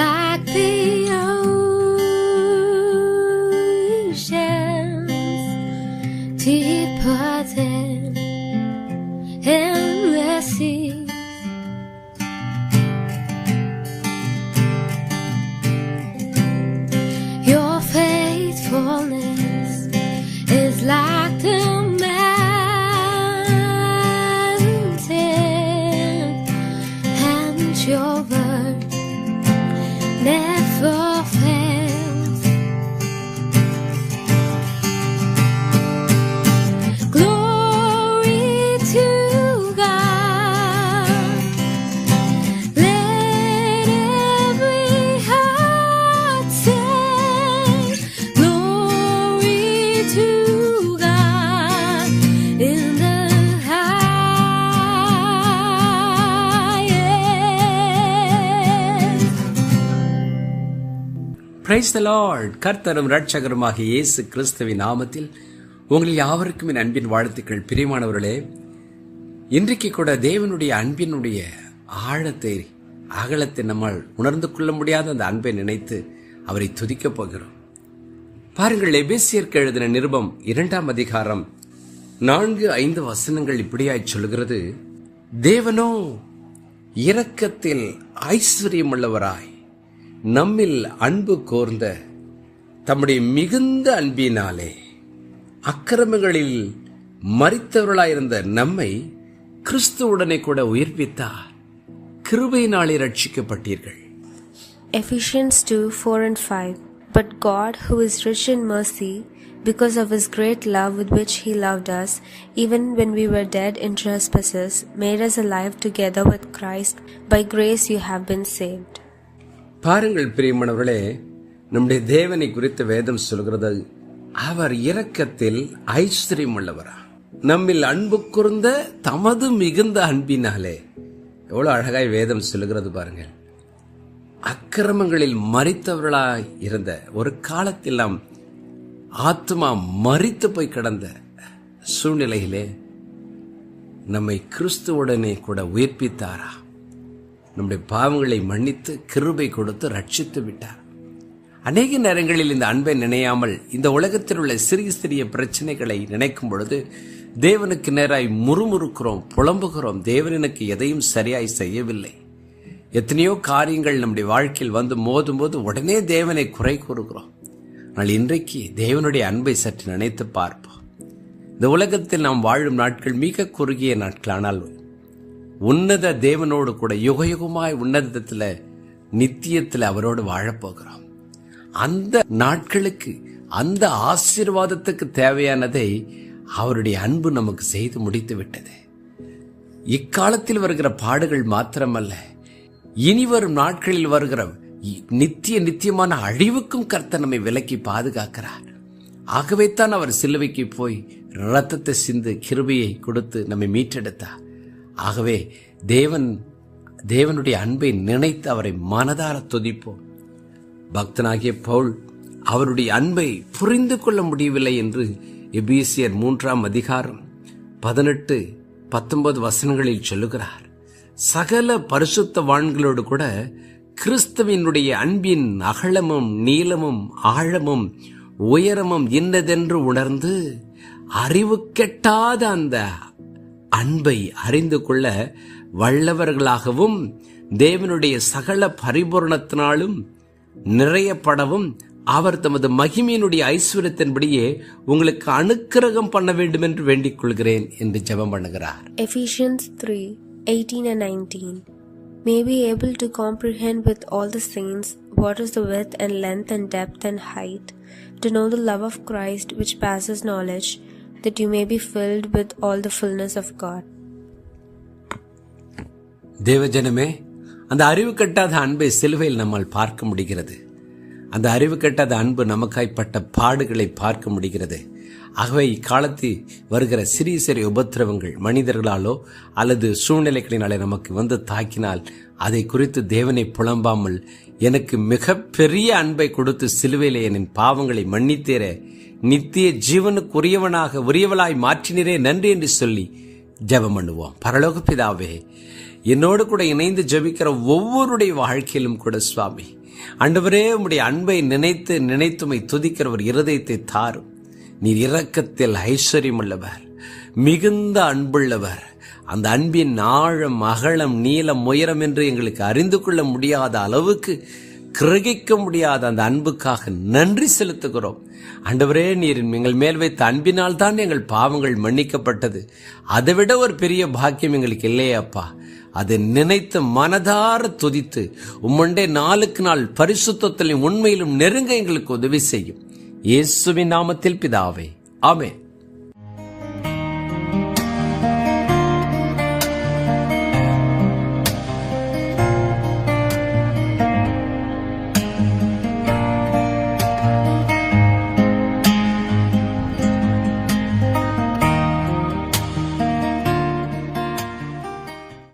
like the oceans, deeper than endless sea. Your faithfulness is like the mountain, and your word never fails. Glory to God. Let every heart sing. Glory to God in the highest. Praise the Lord. கர்த்தரும் இரட்சகருமாகிய இயேசு கிறிஸ்துவின் நாமத்தில் உங்கள் யாவருக்கும் என் அன்பின் வாழ்த்துக்கள். பிரியமானவர்களே, இன்றைக்கு கூட தேவனுடைய அன்பினுடைய ஆழத்தை அகலத்தை நம்மால் உணர்ந்து கொள்ள முடியாத அந்த அன்பை நினைத்து அவரை துதிக்கப் போகிறோம். பாருங்கள், எபேசியருக்கு எழுதின நிருபம் 2ஆம் அதிகாரம் 4-5 வசனங்கள் இப்படியாய் சொல்கிறது. தேவனோ இரக்கத்தில் ஐஸ்வர்யமுள்ளவராய் நம்மில் அன்பு கோர்ந்த தம்முடைய மிகுந்த அன்பினாலே அக்கிரமங்களில் மரித்தவர்களாயிருந்த நம்மை கிறிஸ்துவுடனே கூட உயிர்ப்பித்தார். கிருபையினாலே ரட்சிக்கப்பட்டீர்கள். Ephesians 2:4-5. But God, who is rich in mercy, because of his great love with which he loved us, even when we were dead in trespasses, made us alive together with Christ. By grace you have been saved. பாருங்கள் பிரியமானவர்களே, நம்முடைய தேவனை குறித்து வேதம் சொல்கிறது, அவர் இரக்கத்தில் ஐஸ்வர்யம் உள்ளவரா, நம்மில் அன்பு கூர்ந்த தமது மிகுந்த அன்பினாலே. எவ்வளவு அழகாய் வேதம் சொல்லுகிறது பாருங்கள். அக்கிரமங்களில் மரித்தவர்களாய் இருந்த ஒரு காலத்தில் நாம் ஆத்மா மரித்து போய் கிடந்த சூழ்நிலையிலே நம்மை கிறிஸ்துவுடனே கூட உயிர்ப்பித்தாரா. நம்முடைய பாவங்களை மன்னித்து கிருபை கொடுத்து ரட்சித்து விட்டார். அநேக நேரங்களில் இந்த அன்பை நினையாமல் இந்த உலகத்தில் உள்ள சிறிய சிறிய பிரச்சனைகளை நினைக்கும் பொழுது தேவனுக்கு நேராய் முறுமுறுக்கிறோம், புலம்புகிறோம். தேவன் எனக்கு எதையும் சரியாய் செய்யவில்லை. எத்தனையோ காரியங்கள் நம்முடைய வாழ்க்கையில் வந்து மோதும் போது உடனே தேவனை குறை கூறுகிறோம். ஆனால் இன்றைக்கு தேவனுடைய அன்பை சற்று நினைத்து பார்ப்போம். இந்த உலகத்தில் நாம் வாழும் நாட்கள் மிக குறுகிய நாட்கள். ஆனால் உன்னத தேவனோடு கூட யுகயுகமாய் உன்னதத்தில் நித்தியத்தில் அவரோடு வாழப்போகிறோம். அந்த நாட்களுக்கு, அந்த ஆசீர்வாதத்துக்கு தேவையானதை அவருடைய அன்பு நமக்கு செய்து முடித்து விட்டது. இக்காலத்தில் வருகிற பாடுகள் மாத்திரமல்ல, இனி வரும் நாட்களில் வருகிற நித்தியமான அழிவுக்கும் கர்த்தர் நம்மை விலக்கி பாதுகாக்கிறார். ஆகவே தான் அவர் சிலுவைக்கு போய் இரத்தத்தை சிந்து கிருபையை கொடுத்து நம்மை மீட்டெடுத்தார். ஆகவே தேவனுடைய அன்பை நினைத்து அவரை மனதார துதிப்போம். பக்தனாகிய பவுல் அவருடைய அன்பை புரிந்து கொள்ள முடியவில்லை என்று எபேசியர் 3ஆம் அதிகாரம் 18-19 வசனங்களில் சொல்லுகிறார். சகல பரிசுத்தவான்களோடு கூட கிறிஸ்துவினுடைய அன்பின் அகலமும் நீளமும் ஆழமும் உயரமும் இன்னதென்று உணர்ந்து அறிவு கெட்டாத அந்த அன்பை அறிந்து கொள்ள வல்லவர்களாகவும் தேவனுடைய சகல பரிபூரணத்தினாலும் நிறையப்படவும் அவர் தமது மகிமையினுடைய ஐஸ்வர்யத்தின்படியே உங்களுக்கு அனுக்கிரகம் பண்ண வேண்டும் என்று வேண்டிக் கொள்கிறேன் என்று ஜெபம் பண்ணுகிறார். Ephesians 3:18-19. May be able to comprehend with all the saints what is the width and length and depth and height, to know the love of Christ which passes knowledge, that you may be filled with all the fullness of God. தேவஜனமே, அந்த அறிவு கட்டாத அன்பை சிலுவையில் நம்மால் பார்க்க முடிகிறது. அந்த அறிவு கட்டாத அன்பு நமக்காய்ப்பட்ட பாடுகளை பார்க்க முடிகிறது. ஆகவே இக்காலத்தில் வருகிற சிறிய சிறிய உபத்திரவங்கள் மனிதர்களாலோ அல்லது சூழ்நிலைகளினாலே நமக்கு வந்து தாக்கினால் அதை குறித்து தேவனை புலம்பாமல், எனக்கு மிக பெரிய அன்பை கொடுத்து சிலுவையிலே என் பாவங்களை மன்னித்தேற, நித்திய ஜீவனுக்குரியவனாக உரியவளாய் மாற்றினரே நன்றி என்று சொல்லி ஜெபம் பண்ணுவோம். பரலோக பிதாவே, என்னோடு கூட இணைந்து ஜெபிக்கிற ஒவ்வொருடைய வாழ்க்கையிலும் கூட சுவாமி ஆண்டவரே, உம்முடைய அன்பை நினைத்து நினைத்துமை துதிக்கிற ஒரு இருதயத்தை தாரும். நீர் இரக்கத்தில் ஐஸ்வர்யம் உள்ளவர், மிகுந்த அன்புள்ளவர். அந்த அன்பின் ஆழம், அகலம், நீளம், உயரம் என்று எங்களுக்கு அறிந்து கொள்ள முடியாத அளவுக்கு, கிரகிக்க முடியாத அந்த அன்புக்காக நன்றி செலுத்துகிறோம். ஆண்டவரே, நீர் எங்கள் மேல் வைத்த அன்பினால் தான் எங்கள் பாவங்கள் மன்னிக்கப்பட்டது. அதைவிட ஒரு பெரிய பாக்கியம் எங்களுக்கு இல்லையே அப்பா. அதை நினைத்து மனதார துதித்து உம்முண்டே நாளுக்கு நாள் பரிசுத்தத்திலும் உண்மையிலும் நெருங்க எங்களுக்கு உதவி செய்யும். இயேசுவின் நாமத்தில் பிதாவே, ஆமென்.